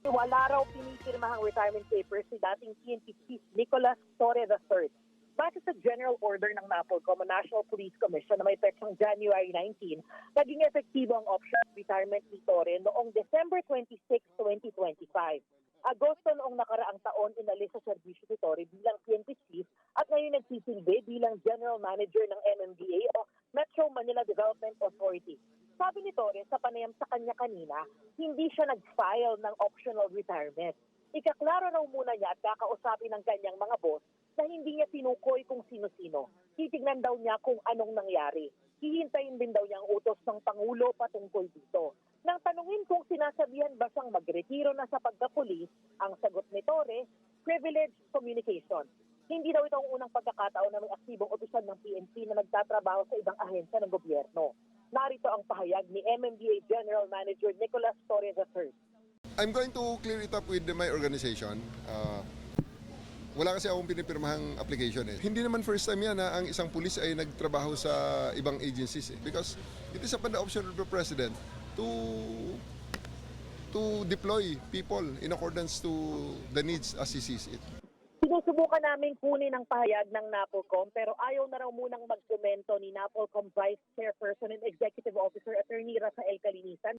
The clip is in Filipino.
Wala raw pinipirmahang retirement papers si dating PNP Chief Nicolas Torre III. Base sa General Order ng NAPOLCOM o National Police Commission na may petsang January 19, naging epektibo ang option of retirement ni Torre noong December 26, 2025. Agosto noong nakaraang taon, inalis sa serbisyo si Torre bilang PNP Chief at ngayon nagsisilbi bilang General Manager ng MMDA o Metro Manila Development Authority. Sabi ni Torre sa panayam sa kanya kanina, hindi siya nag-file ng optional retirement. Ikaklaro raw muna niya at kakausapin ng kanyang mga boss na hindi niya tinukoy kung sino-sino. Titignan daw niya kung anong nangyari. Hihintayin din daw niya ang utos ng Pangulo patungkol dito. Nang tanungin kung sinasabihan ba siyang magretiro na sa pagkapulis, ang sagot ni Torre, privileged communication. Hindi daw ito ang unang pagkakataon na may aktibong opisyal ng PNP na nagtatrabaho sa ibang ahensya ng gobyerno. Narito ang pahayag ni MMDA General Manager Nicolas Torre III. I'm going to clear it up with my organization. Wala kasi akong pinipirmahang application eh. Hindi naman first time yan na ang isang pulis ay nagtrabaho sa ibang agencies eh. Because it is upon the option of the President to deploy people in accordance to the needs as he sees it. Sinusubukan namin kunin ang pahayag ng NAPOLCOM pero ayaw na raw munang magkomento ni NAPOLCOM Vice Chairperson and Executive Officer Attorney Rafael Calinisan.